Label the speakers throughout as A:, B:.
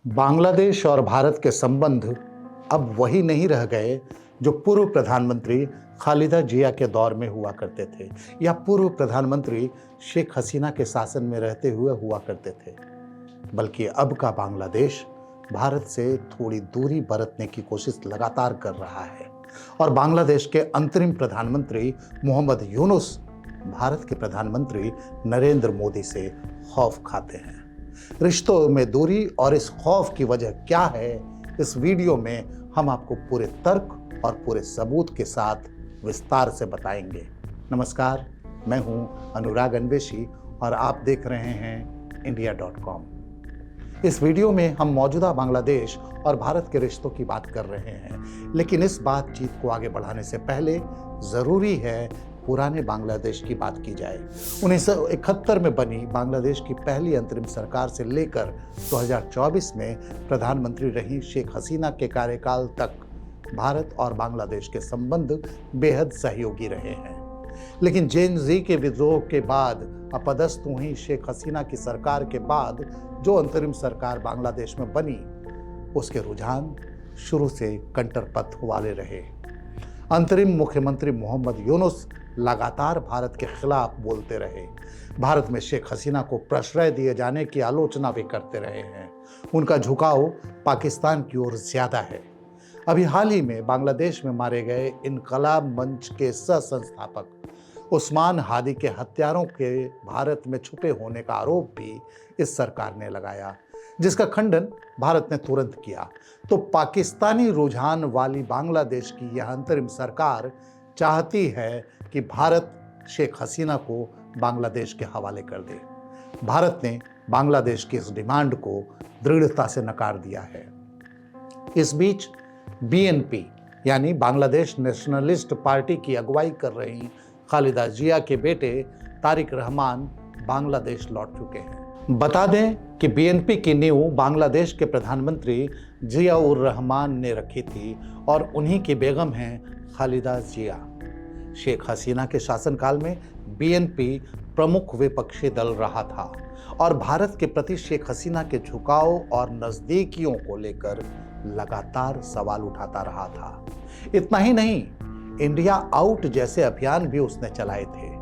A: बांग्लादेश और भारत के संबंध अब वही नहीं रह गए जो पूर्व प्रधानमंत्री खालिदा जिया के दौर में हुआ करते थे या पूर्व प्रधानमंत्री शेख हसीना के शासन में रहते हुए हुआ करते थे, बल्कि अब का बांग्लादेश भारत से थोड़ी दूरी बरतने की कोशिश लगातार कर रहा है और बांग्लादेश के अंतरिम प्रधानमंत्री मोहम्मद यूनुस भारत के प्रधानमंत्री नरेंद्र मोदी से खौफ खाते हैं। रिश्तों में दूरी और इस खौफ की वजह क्या है, इस वीडियो में हम आपको पूरे तर्क और पूरे सबूत के साथ विस्तार से बताएंगे। नमस्कार, मैं हूं अनुराग अन्वेषी और आप देख रहे हैं इंडिया.com। इस वीडियो में हम मौजूदा बांग्लादेश और भारत के रिश्तों की बात कर रहे हैं, लेकिन इस बातचीत को आगे बढ़ाने से पहले जरूरी है पुराने बांग्लादेश की बात की जाए। 1971 में बनी बांग्लादेश की पहली अंतरिम सरकार से लेकर 2024 में प्रधानमंत्री रही शेख हसीना के कार्यकाल तक भारत और बांग्लादेश के संबंध बेहद सहयोगी रहे हैं। लेकिन जेन जी के विद्रोह के बाद अपदस्थ हुई शेख हसीना की सरकार के बाद जो अंतरिम सरकार बांग्लादेश में बनी, उसके रुझान शुरू से कंटरपथ वाले रहे। अंतरिम मुख्यमंत्री मोहम्मद यूनुस लगातार भारत के खिलाफ बोलते रहे, भारत में शेख हसीना को प्रश्रय दिए जाने की आलोचना भी करते रहे हैं। उनका झुकाव पाकिस्तान की ओर ज्यादा है। अभी हाल ही में बांग्लादेश में मारे गए इनकलाब मंच के सह संस्थापक उस्मान हादी के हत्यारों के भारत में छुपे होने का आरोप भी इस सरकार ने लगाया, जिसका खंडन भारत ने तुरंत किया। तो पाकिस्तानी रुझान वाली बांग्लादेश की यह अंतरिम सरकार चाहती है कि भारत शेख हसीना को बांग्लादेश के हवाले कर दे। भारत ने बांग्लादेश की इस डिमांड को दृढ़ता से नकार दिया है। इस बीच बीएनपी यानी बांग्लादेश नेशनलिस्ट पार्टी की अगुवाई कर रही खालिदा जिया के बेटे तारिक रहमान बांग्लादेश लौट चुके हैं। बता दें कि बीएनपी की नींव बांग्लादेश के प्रधानमंत्री जिया-उर रहमान ने रखी थी और उन्हीं की बेगम हैं खालिदा जिया। शेख हसीना के शासनकाल में बीएनपी प्रमुख विपक्षी दल रहा था और भारत के प्रति शेख हसीना के झुकाव और नजदीकियों को लेकर लगातार सवाल उठाता रहा था। इतना ही नहीं, इंडिया आउट जैसे अभियान भी उसने चलाए थे।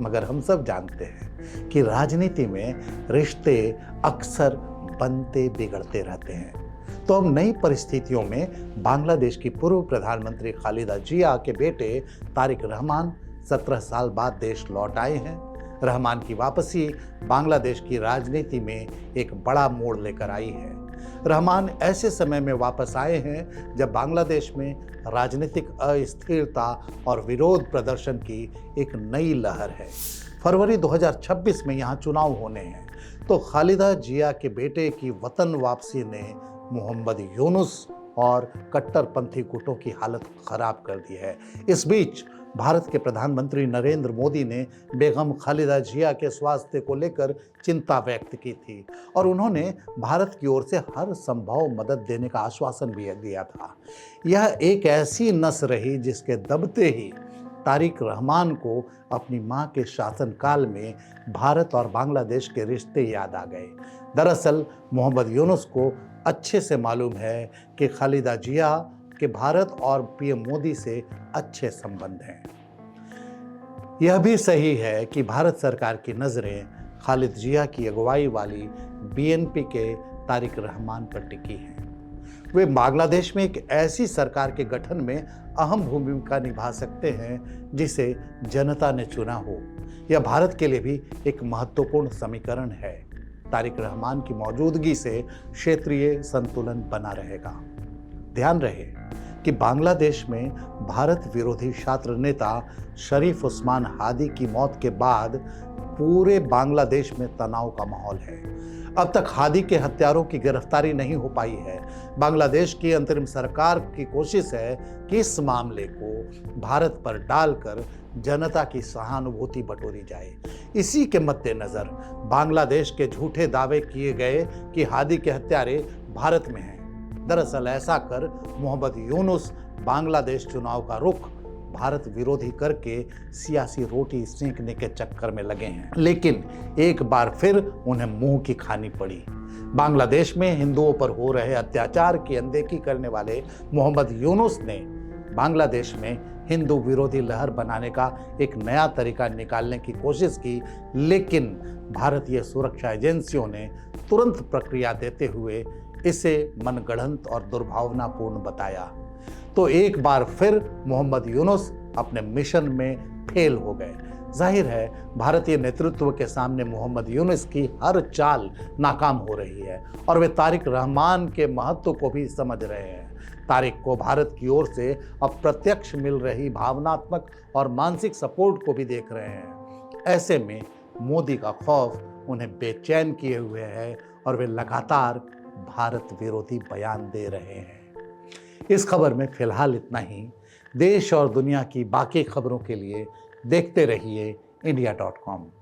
A: मगर हम सब जानते हैं कि राजनीति में रिश्ते अक्सर बनते बिगड़ते रहते हैं। तो अब नई परिस्थितियों में बांग्लादेश की पूर्व प्रधानमंत्री खालिदा जिया के बेटे तारिक रहमान 17 साल बाद देश लौट आए हैं। रहमान की वापसी बांग्लादेश की राजनीति में एक बड़ा मोड़ लेकर आई है। रहमान ऐसे समय में वापस आए हैं जब बांग्लादेश में राजनीतिक अस्थिरता और विरोध प्रदर्शन की एक नई लहर है। फरवरी 2026 में यहाँ चुनाव होने हैं, तो खालिदा जिया के बेटे की वतन वापसी ने मोहम्मद यूनुस और कट्टरपंथी गुटों की हालत खराब कर दी है। इस बीच भारत के प्रधानमंत्री नरेंद्र मोदी ने बेगम खालिदा जिया के स्वास्थ्य को लेकर चिंता व्यक्त की थी और उन्होंने भारत की ओर से हर संभव मदद देने का आश्वासन भी दिया था। यह एक ऐसी नस रही जिसके दबते ही तारिक रहमान को अपनी मां के शासनकाल में भारत और बांग्लादेश के रिश्ते याद आ गए। दरअसल मोहम्मद यूनुस को अच्छे से मालूम है कि खालिदा जिया के भारत और पीएम मोदी से अच्छे संबंध हैं। यह भी सही है कि भारत सरकार की नज़रें खालिद जिया की अगुवाई वाली बीएनपी के तारिक रहमान पर टिकी हैं। वे बांग्लादेश में एक ऐसी सरकार के गठन में अहम भूमिका निभा सकते हैं जिसे जनता ने चुना हो। यह भारत के लिए भी एक महत्वपूर्ण समीकरण है। तारिक रहमान की मौजूदगी से क्षेत्रीय संतुलन बना रहेगा। ध्यान रहे कि बांग्लादेश में भारत विरोधी छात्र नेता शरीफ उस्मान हादी की मौत के बाद पूरे बांग्लादेश में तनाव का माहौल है। अब तक हादी के हत्यारों की गिरफ्तारी नहीं हो पाई है। बांग्लादेश की अंतरिम सरकार की कोशिश है कि इस मामले को भारत पर डालकर जनता की सहानुभूति बटोरी जाए। इसी के मद्देनजर बांग्लादेश के झूठे दावे किए गए कि हादी के हत्यारे भारत में हैं। दरअसल ऐसा कर मोहम्मद यूनुस बांग्लादेश चुनाव का रुख भारत विरोधी करके सियासी रोटी सेंकने के चक्कर में लगे हैं, लेकिन एक बार फिर उन्हें मुंह की खानी पड़ी। बांग्लादेश में हिंदुओं पर हो रहे अत्याचार की अनदेखी करने वाले मोहम्मद यूनुस ने बांग्लादेश में हिंदू विरोधी लहर बनाने का एक नया तरीका निकालने की कोशिश की, लेकिन भारतीय सुरक्षा एजेंसियों ने तुरंत प्रक्रिया देते हुए इसे मनगढ़ंत और दुर्भावनापूर्ण बताया। तो एक बार फिर मोहम्मद यूनुस अपने मिशन में फेल हो गए। जाहिर है भारतीय नेतृत्व के सामने मोहम्मद यूनुस की हर चाल नाकाम हो रही है और वे तारिक रहमान के महत्व को भी समझ रहे हैं। तारिक को भारत की ओर से अप्रत्यक्ष मिल रही भावनात्मक और मानसिक सपोर्ट को भी देख रहे हैं। ऐसे में मोदी का खौफ उन्हें बेचैन किए हुए है और वे लगातार भारत विरोधी बयान दे रहे हैं। इस खबर में फिलहाल इतना ही। देश और दुनिया की बाकी खबरों के लिए देखते रहिए India.com।